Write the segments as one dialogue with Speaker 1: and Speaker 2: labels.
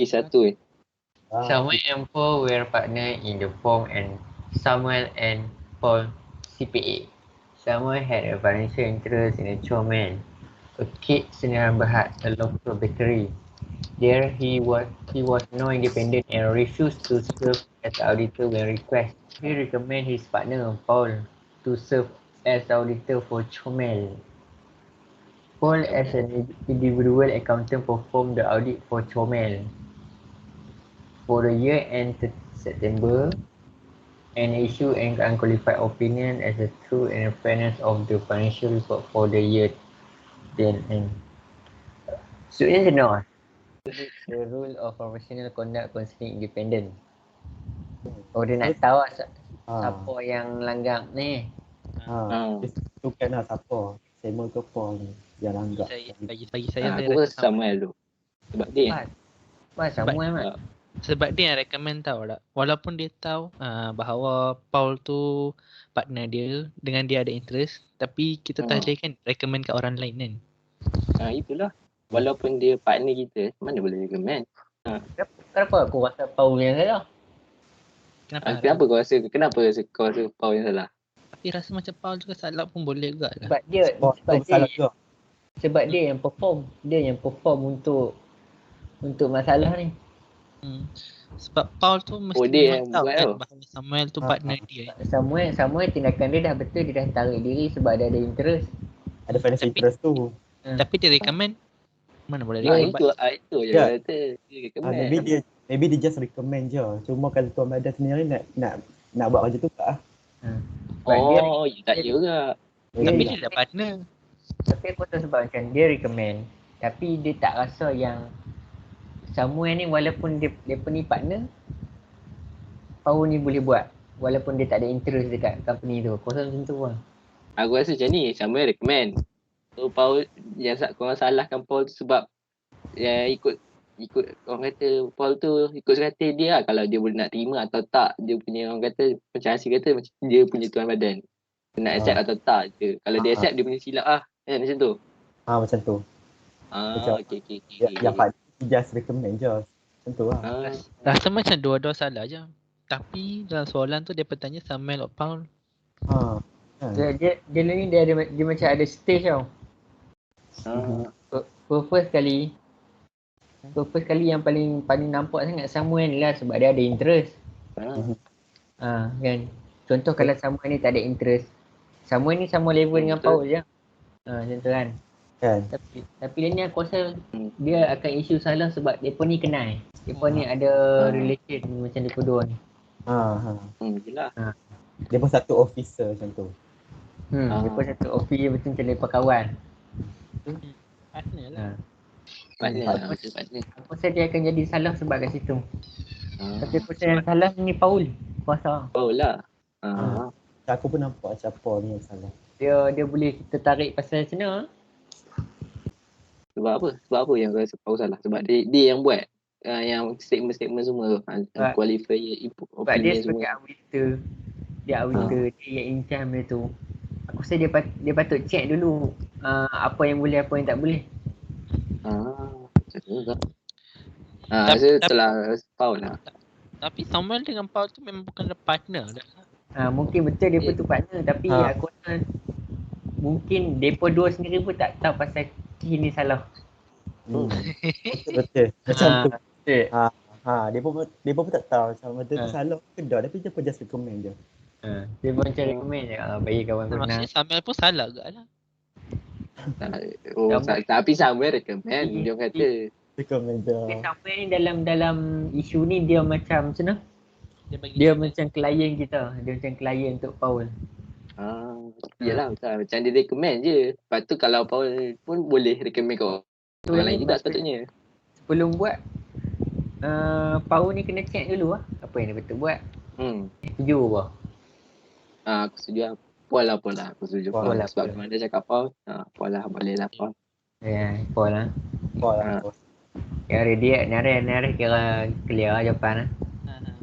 Speaker 1: Satu
Speaker 2: Samuel and Paul were partners in the firm and Samuel and Paul CPA. Samuel had a financial interest in a Chow-Man, a cake Sendirian Berhad, a local bakery. There he was no independent and refused to serve as auditor when requested. He recommended his partner Paul to serve as auditor for Chomel. Paul, as an individual accountant, performed the audit for Chomel for the year ended September and issued an unqualified opinion as the truth and fairness of the financial report for the year then end. Students know the rule of professional conduct concerning independent. Oh, dia nak tahu siapa yang langgar ni.
Speaker 3: Tentukan lah siapa. Samuel ke Paul ni yang langgar.
Speaker 4: Bagi saya
Speaker 1: aku rasa Samuel tu. Sebab dia
Speaker 2: Samuel mat.
Speaker 4: Sebab dia yang recommend tahu tak. Walaupun dia tahu bahawa Paul tu partner dia, dengan dia ada interest, tapi kita tak boleh kan recommend kat orang lain kan.
Speaker 1: Itulah. Walaupun dia partner kita, mana boleh recommend.
Speaker 2: Kenapa aku rasa Paul yang salah?
Speaker 1: Kenapa kau rasa Paul yang salah?
Speaker 4: Tapi rasa macam Paul juga salah pun boleh juga lah.
Speaker 2: Sebab dia yang perform. Dia yang perform untuk masalah ni.
Speaker 4: Sebab Paul tu mesti
Speaker 1: dia
Speaker 4: memang tahu
Speaker 1: buat
Speaker 4: kan bahawa Samuel tu partner dia.
Speaker 2: Samuel tindakan dia dah betul, dia dah tarik diri sebab dia ada interest.
Speaker 3: Ada financial interest tu.
Speaker 4: Tapi dia recommend, mana boleh
Speaker 1: recommend. Itu je kata dia recommend.
Speaker 3: Maybe dia just recommend je. Cuma kalau Tuan Badan sendiri nak buat kerja tu tak
Speaker 1: tak juga.
Speaker 4: Tapi dia dah partner.
Speaker 2: Tapi aku tahu sebab macam dia recommend, tapi dia tak rasa yang Samuel ni walaupun dia ni partner, Paul ni boleh buat walaupun dia tak ada interest dekat company tu. Kau rasa macam tu lah.
Speaker 1: Aku rasa macam ni, Samuel recommend. So Paul, yang korang salahkan Paul tu sebab ikut orang kata Paul tu ikut sekata dia lah, kalau dia boleh nak terima atau tak. Dia punya orang kata macam Hasil kata macam dia punya tuan badan, dia nak accept atau tak je. Kalau dia accept dia punya silap macam tu.
Speaker 3: Macam tu.
Speaker 1: Okay.
Speaker 3: Yang Pak just recommend je. Macam tu lah.
Speaker 4: Rasa macam dua-dua salah je. Tapi dalam soalan tu dia bertanya Samuel atau Paul.
Speaker 2: Dia macam ada stage tau. First kali yang paling nampak sangat Samuel ni lah sebab dia ada interest. Kan. Contoh kalau Samuel ni tak ada interest, Samuel ni sama level dengan Paul je. Macam tu kan. Tapi dia ni aku rasa dia akan isu salah sebab depa ni kenal. Depa ni ada relation macam depa dua ni.
Speaker 1: Yelah.
Speaker 3: Dia pun satu officer macam tu.
Speaker 2: Depa satu office betul macam depa kawan.
Speaker 4: Partner lah.
Speaker 1: Partner.
Speaker 2: Aku rasa dia akan jadi salah sebab kat situ. Tapi aku rasa yang salah ni Paul. Kuasa.
Speaker 1: Paul lah.
Speaker 3: Aku pun nampak macam Paul ni yang salah.
Speaker 2: Dia boleh kita tarik pasal macam mana?
Speaker 1: Sebab apa yang kau rasa Paul salah? Sebab dia yang buat yang statement semua qualifier
Speaker 2: sebab dia sebagai auditor. Dia auditor, dia yang income dia tu. Aku rasa dia patut check dulu apa yang boleh, apa yang tak boleh.
Speaker 1: Macam tu juga. Rasa telah Paul lah.
Speaker 4: Tapi Samuel dengan Paul tu memang bukan partner dah.
Speaker 2: Mungkin betul dia tu partner, tapi aku rasa mungkin depa dua sendiri pun tak tahu pasal ini salah.
Speaker 3: Betul. Macam tu. Dia pun tak tahu macam betul tu salah ke tak, tapi dia pun just recommend je.
Speaker 2: Dia pun macam recommend je bagi kawan kau kenal.
Speaker 4: Maksudnya Samuel pun salah juga lah.
Speaker 1: Tapi Samuel recommend, dia kata
Speaker 3: recommend je.
Speaker 2: Samuel ni dalam isu ni dia macam mana? Dia macam klien kita. Dia macam klien untuk Paul.
Speaker 1: Yelah macam dia recommend je. Lepas tu kalau Paul pun boleh recommend kau orang lain juga sepatutnya. Sebelum
Speaker 2: buat Paul ni kena check dulu apa yang dia betul buat. Setuju apa?
Speaker 1: Aku setuju lah. Paul lah. Aku setuju Paul lah. Sebab memang dia cakap Paul. Paul lah, boleh lah Paul.
Speaker 2: Paul lah. Yang ready nari kira clear lah jawapan lah.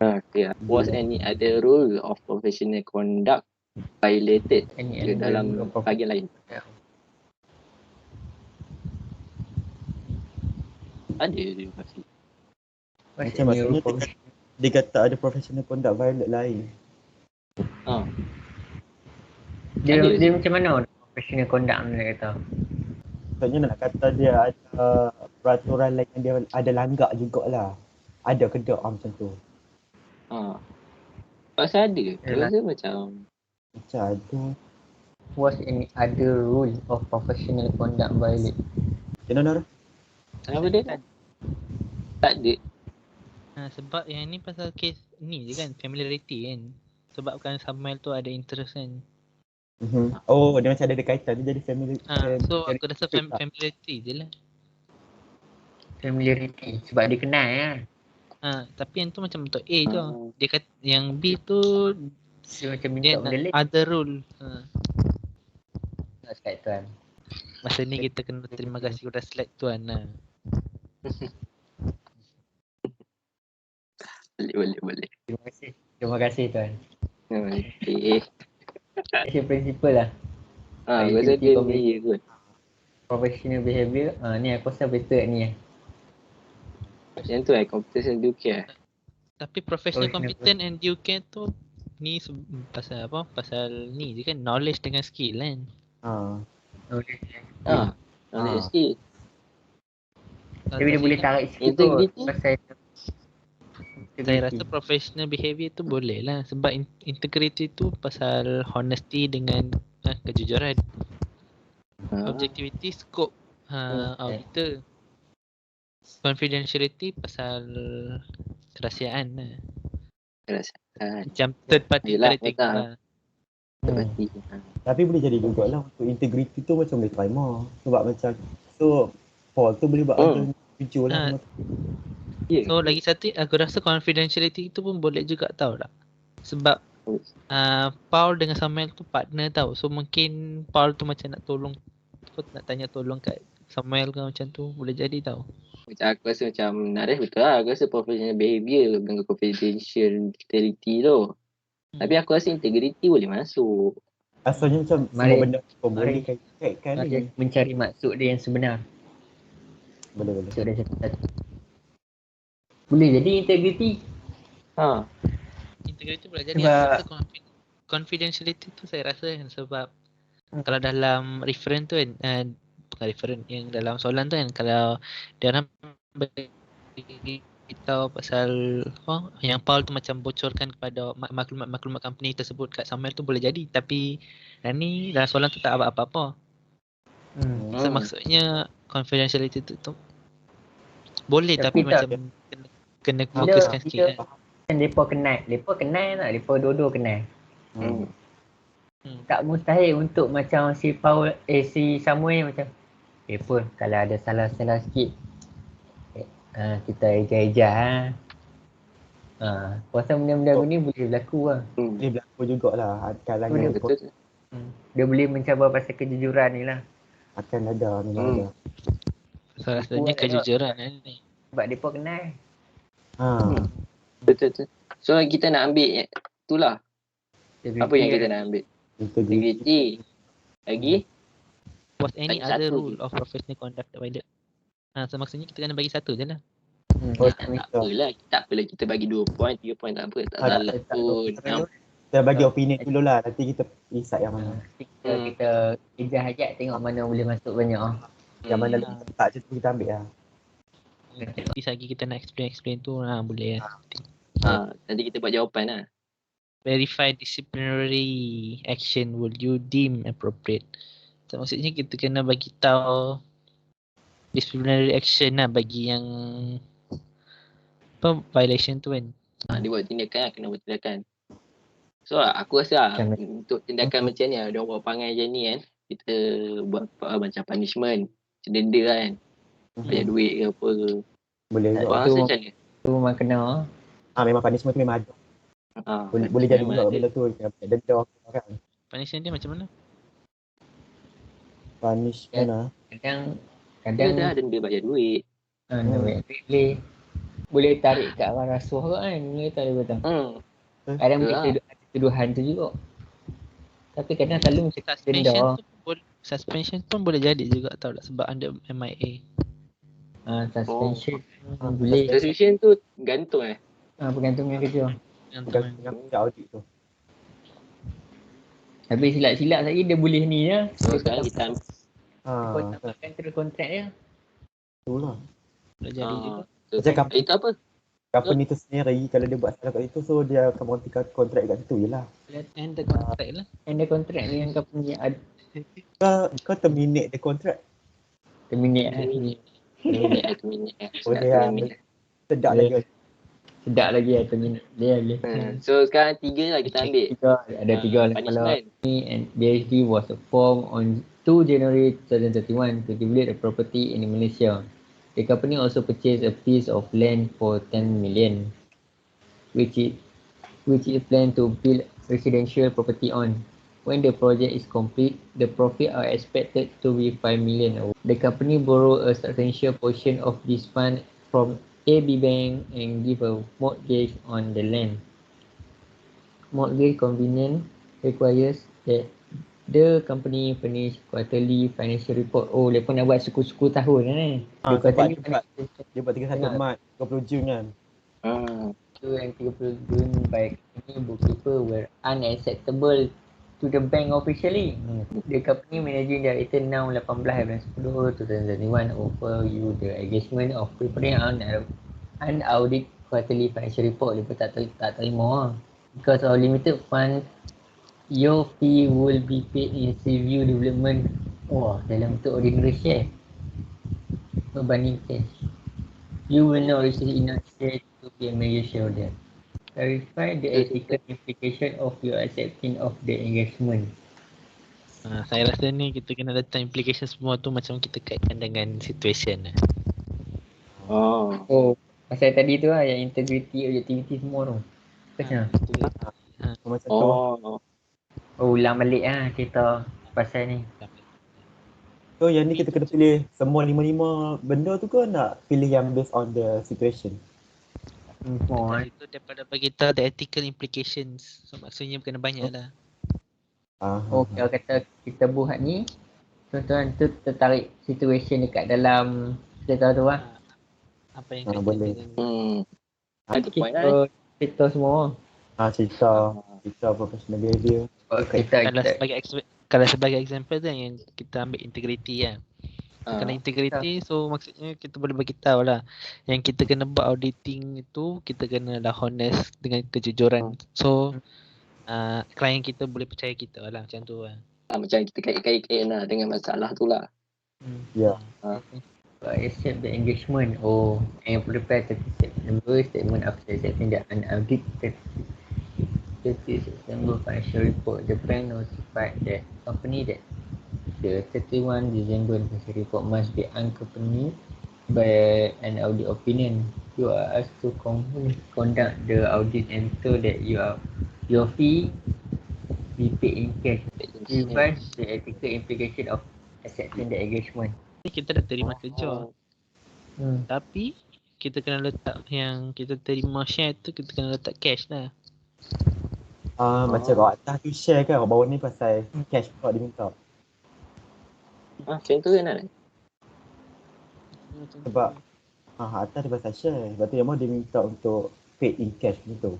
Speaker 1: Okay. Was any other rule of professional conduct violated dalam bahagian lain? Ada dia pasti.
Speaker 3: Macam maksudnya dia kata ada professional conduct violate lain.
Speaker 1: Ha.
Speaker 2: Dia
Speaker 1: Ada je.
Speaker 2: macam mana professional conduct ni dia kata?
Speaker 3: Maksudnya nak kata dia ada peraturan lain yang dia ada langgar jugalah. Ada ke tak macam tu?
Speaker 1: Ha. Pasal ada. Aku
Speaker 2: Yalah.
Speaker 1: rasa macam
Speaker 3: Macam ada.
Speaker 2: Was any other rule of professional conduct violate?
Speaker 3: Macam mana?
Speaker 1: kenapa dia tak ada.
Speaker 4: Sebab yang ni pasal kes ni je kan, familiarity kan. Sebabkan Samuel tu ada interest kan.
Speaker 3: Oh, dia macam ada kaitan. Dia jadi family.
Speaker 4: So aku rasa familiarity je lah.
Speaker 2: Familiarity sebab dia kenal kan.
Speaker 4: Tapi yang tu macam untuk A tu.
Speaker 1: Ah.
Speaker 4: Dia kata yang B tu
Speaker 2: Dia macam minta
Speaker 4: dia
Speaker 2: benda lain.
Speaker 4: other rule.
Speaker 2: Tak cakap tuan.
Speaker 4: Masa ni kita kena terima kasih kepada slide tuan lah.
Speaker 1: Boleh.
Speaker 2: Terima kasih tuan.
Speaker 1: Okay.
Speaker 2: Action principle lah.
Speaker 1: Aku rasa dia ni kot.
Speaker 2: Professional behaviour. Ni aku rasa better ni
Speaker 1: Macam tu competition due care.
Speaker 4: Tapi professional
Speaker 2: Professional
Speaker 4: competent and due care tu ni pasal apa? Pasal ni je kan, knowledge dengan skill kan.
Speaker 1: Knowledge skill.
Speaker 2: Tapi dia boleh tarik sikit tu.
Speaker 1: Integrity.
Speaker 2: Pasal
Speaker 4: Saya rasa professional behaviour tu boleh lah. Sebab integrity tu pasal honesty dengan kejujuran. Objectivity, scope kita. Confidentiality pasal kerahsiaan lah. Macam third party
Speaker 1: Yelah,
Speaker 4: critical
Speaker 1: betul.
Speaker 4: lah.
Speaker 1: Seperti.
Speaker 3: Tapi boleh jadi jugalah untuk integrity tu macam boleh terima. Sebab macam so Paul tu boleh buat ada video lah.
Speaker 1: Yeah.
Speaker 4: So lagi satu aku rasa confidentiality tu pun boleh juga tau tak. Sebab Paul dengan Samuel tu partner tau. So mungkin Paul tu macam nak tolong, nak tanya tolong kat Samuel ke macam tu, boleh jadi tau.
Speaker 1: Macam aku rasa macam Narif betul lah. Aku rasa professional behaviour dengan confidentiality tu. Tapi aku rasa integrity boleh masuk.
Speaker 3: Asalnya macam semua benda pun boleh kaitkan ni.
Speaker 2: Mencari maksud dia yang sebenar.
Speaker 3: Boleh.
Speaker 2: Maksud dia satu-satu. Boleh jadi integrity.
Speaker 4: Integrity boleh jadi.
Speaker 2: Sebab
Speaker 4: Aku rasa confidentiality tu saya rasa kan, sebab kalau dalam referen tu kan, bukan referen, yang dalam soalan tu kan, kalau dia orang beritahu pasal yang Paul tu macam bocorkan kepada maklumat company tersebut kat Samuel tu boleh jadi. Tapi dan ni dalam soalan tu tak apa-apa. So maksudnya confidentiality tu boleh, tapi macam kena fokuskan sikit kan.
Speaker 2: Mereka kenal tak? Mereka dua-dua kenal. Tak mustahil untuk macam si Paul, si Samuel macam pun kalau ada salah-salah sikit kita eja-eja kuasa benda-benda ni boleh berlaku lah.
Speaker 3: Boleh berlaku jugalah kalangan
Speaker 2: dia boleh mencabar pasal kejujuran ni lah.
Speaker 3: Akan ada, memang ada.
Speaker 4: Salah satunya kejujuran ni.
Speaker 2: Sebab mereka kenal.
Speaker 1: Betul. So kita nak ambil itulah. Apa yang kita nak ambil? Integrity. Lagi?
Speaker 4: Was any
Speaker 1: Lagi
Speaker 4: other
Speaker 1: satu
Speaker 4: rule of professional conduct violate? So maksudnya kita kena bagi satu je lah.
Speaker 1: Tak apalah kita bagi 2 point, 3 point tak apa. Tak salah pun.
Speaker 3: Kita bagi opinion dulu lah. Nanti kita decide yang mana.
Speaker 2: Kita ejah hajat tengok mana boleh masuk banyak.
Speaker 3: Yang mana tak je kita ambil lah.
Speaker 4: Nanti lagi kita nak explain tu boleh lah.
Speaker 1: Nanti kita buat jawapan lah.
Speaker 4: Verify disciplinary action will you deem appropriate. So, maksudnya kita kena bagi tahu disciplinary action lah bagi yang violation tu kan.
Speaker 1: Dia buat tindakan, kena buat tindakan. So aku rasa untuk tindakan macam ni, dia buat perangai macam ni kan, kita buat macam punishment, macam denda kan, bayar duit ke apa ke.
Speaker 3: Boleh
Speaker 1: juga.
Speaker 3: Abang
Speaker 1: rasa macam ni?
Speaker 2: Tu memang kena.
Speaker 3: Memang punishment tu memang ada. Boleh jadi juga benda tu. Denda kan.
Speaker 4: Punishment dia macam mana?
Speaker 3: Punishment lah.
Speaker 2: Kadang
Speaker 1: dah denda bayar duit.
Speaker 2: Boleh tarik kat arah rasuah kan. Boleh tak dia kata. Kadang boleh tuduhan tu juga. Tapi kadang selalu macam denda.
Speaker 4: Suspension pun boleh jadi juga tau, sebab under MIA.
Speaker 2: Suspension
Speaker 3: Oh.
Speaker 2: boleh.
Speaker 1: Suspension tu gantung
Speaker 2: Bergantung dengan kerja.
Speaker 4: Yang
Speaker 3: Bukan
Speaker 4: tu
Speaker 3: dengan pihak audit tu.
Speaker 2: Habis silap-silap lagi dia boleh ni ya.
Speaker 1: So
Speaker 2: Dia
Speaker 1: sekarang
Speaker 2: tak
Speaker 1: kita
Speaker 2: tambahkan terus kontrak dia.
Speaker 3: Itulah.
Speaker 4: boleh jadi juga.
Speaker 3: Macam
Speaker 1: itu apa?
Speaker 3: company tu sendiri kalau dia buat salah kat situ, so dia akan berhentikan kontrak kat situ je lah.
Speaker 4: And the contract lah.
Speaker 2: And the kontrak dengan company ada
Speaker 3: Kau terminate the contract.
Speaker 2: terminate.
Speaker 1: Terminate.
Speaker 3: Boleh lah. Sedap
Speaker 2: Boleh.
Speaker 3: lagi.
Speaker 2: Sedap lagi terminate. Dia boleh.
Speaker 1: So sekarang 3 lah kita ambil.
Speaker 2: Ada 3 lah. Kalau
Speaker 1: Punishment.
Speaker 2: me and BHD was formed on 2 January 2031 to develop a property in Malaysia. The company also purchased a piece of land for 10 million, which it planned to build residential property on. When the project is complete, the profit are expected to be 5 million. The company borrow a substantial portion of this fund from AB Bank and give a mortgage on the land. Mortgage convenience requires that the company furnish quarterly financial report. Oh, mereka nak buat suku-suku tahun kan.
Speaker 3: Ah,
Speaker 2: Dia
Speaker 3: sebab
Speaker 2: quarterly
Speaker 3: dia buat 31 Mac, 20 Jun kan.
Speaker 2: and 30 June by company bookkeeper were unacceptable to the bank officially. The company managing director now 18 bulan 10 2021 offer you the engagement of preparing unaudited quarterly financial report. Dia tak terima lah. Because of limited fund, your fee will be paid in Seaview Development. Wah, dalam bentuk ordinary share. Berbanding cash. You will not receive enough share to be a major shareholder. Clarify the ethical implication of your accepting of the engagement.
Speaker 4: Saya rasa ni kita kena letak implication semua tu macam kita kaitkan dengan situation lah.
Speaker 2: Oh, pasal tadi tu lah yang integrity, objectivity semua tu. Macam
Speaker 3: Macam tu.
Speaker 2: ulang balik lah cerita pasal ni.
Speaker 3: So yang ni kita kena pilih semua 5-5 benda tu ke nak pilih yang based on the situation?
Speaker 2: Semua
Speaker 4: Itu daripada bagi tahu the ethical implications. So maksudnya kena banyak lah.
Speaker 2: kalau kata kita buat ni, tuan-tuan tu tertarik situation dekat dalam cerita tu lah.
Speaker 4: Apa yang
Speaker 3: Ah,
Speaker 4: kaitan
Speaker 3: boleh.
Speaker 4: dengan
Speaker 1: Ada point lah.
Speaker 2: Cerita semua.
Speaker 3: Cerita professional behavior.
Speaker 4: kalau sebagai example tu yang kita ambil integrity kan. Kalau integrity, so maksudnya kita boleh bagi tahu lah yang kita kena buat auditing itu kita kena lah honest dengan kejujuran. So klien kita boleh percaya kita lah macam tu lah.
Speaker 1: Macam kita kait-kait lah dengan masalah tu lah.
Speaker 3: Ya.
Speaker 2: Accept the engagement. Oh, and prepare to accept number statement after accepting the unaudited 30 September financial report. The bank notified the company that the 31 December financial report must be accompanied by an audit opinion. You are asked to conduct the audit and so that your fee be paid in cash. Revise the ethical implication of accepting the engagement.
Speaker 4: Kita dah terima kerja. Tapi kita kena letak yang kita terima share tu kita kena letak cash lah.
Speaker 3: Macam kat atas tu share kan, kat bawah ni pasal cash pula dia minta.
Speaker 1: Macam tu kan kan?
Speaker 3: Sebab atas dia pasal share, lepas tu yang bawah dia minta untuk paid in cash gitu.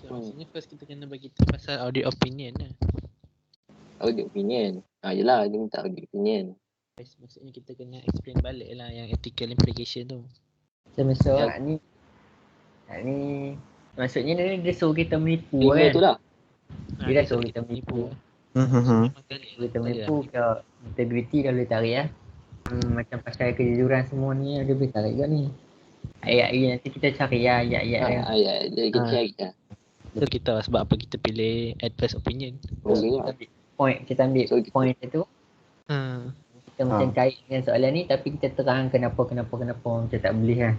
Speaker 4: So maksudnya first kita kena bagi tahu pasal audit opinion lah.
Speaker 1: Audit opinion. Yelah dia minta audit opinion.
Speaker 4: Maksudnya kita kena explain balik lah yang ethical implication tu.
Speaker 2: So ni maksudnya dia suruh kita menipu
Speaker 1: Terima
Speaker 2: kan.
Speaker 1: tu lah.
Speaker 2: Dia dah suruh kita menipu. Kita menipu ke integrity dah boleh tarik lah. Macam pasal kejujuran semua ni dia boleh tarik juga ni. Ayat nanti kita cari lah ayat-ayat dia.
Speaker 1: Ayat dia kita cari lah.
Speaker 4: So kita sebab apa kita pilih adverse opinion.
Speaker 2: Kita ambil point tu. Kita macam kait dengan soalan ni tapi kita terang kenapa macam tak boleh lah.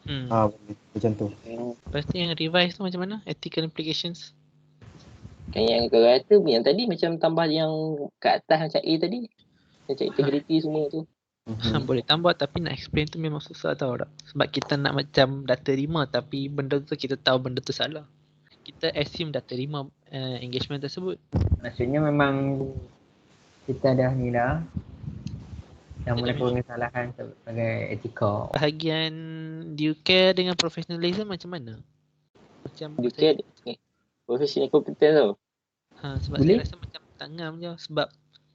Speaker 3: Boleh. Macam tu.
Speaker 4: Lepas tu yang revise tu macam mana? Ethical implications.
Speaker 1: Kan yang kau kata yang tadi macam tambah yang kat atas macam A tadi. Macam integrity semua tu.
Speaker 4: Boleh tambah tapi nak explain tu memang susah tau tak? Sebab kita nak macam dah terima tapi benda tu kita tahu benda tu salah. Kita assume dah terima engagement tersebut.
Speaker 2: Maksudnya memang kita dah ni dah Yang melakukan kesalahan sebagai etika.
Speaker 4: Bahagian due care dengan professionalism macam mana? Macam
Speaker 1: Dia kira professional competence tau.
Speaker 4: sebab
Speaker 2: Boleh?
Speaker 4: saya rasa macam tengam je sebab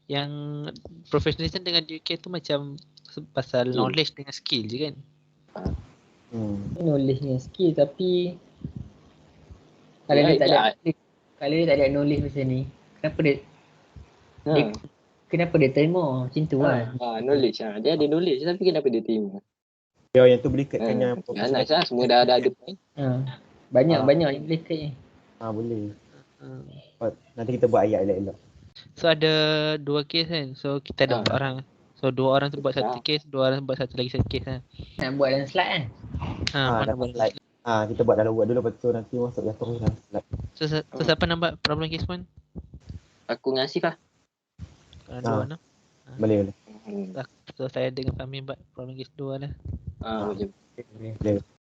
Speaker 4: yang professionalism dengan due care tu macam pasal
Speaker 1: Skill.
Speaker 4: knowledge dengan skill je kan.
Speaker 2: Knowledge ni skill, tapi kalau
Speaker 1: Ya,
Speaker 2: dia tak ada
Speaker 1: ya.
Speaker 2: knowledge, kalau dia tak ada knowledge macam ni, kenapa dia
Speaker 1: Ha.
Speaker 2: kenapa dia terima macam tu kan?
Speaker 1: Knowledge Dia ada knowledge tapi kenapa dia terima?
Speaker 3: Yang tu boleh kaitkan yang
Speaker 1: Nice lah. Semua dah ada point.
Speaker 2: Banyak yang boleh kait ni.
Speaker 3: Boleh.
Speaker 4: Uh,
Speaker 3: Nanti kita buat ayat elok-elok.
Speaker 4: So ada 2 case kan. So kita ada 4 orang. So 2 orang tu buat satu
Speaker 1: Ah.
Speaker 4: case, 2 orang buat satu lagi satu case kan.
Speaker 2: Nak buat dalam slide kan?
Speaker 4: Mana
Speaker 3: dapat
Speaker 4: boleh.
Speaker 3: slide. Kita buat dalam word dulu, lepas tu nanti masuk jatuh dalam slide.
Speaker 4: So siapa nak buat problem case 1?
Speaker 1: Aku dengan Asif lah.
Speaker 4: Dua mana?
Speaker 3: Boleh.
Speaker 4: So saya dengan Fahmi buat problem case 2 lah.
Speaker 1: Boleh.
Speaker 2: Boleh.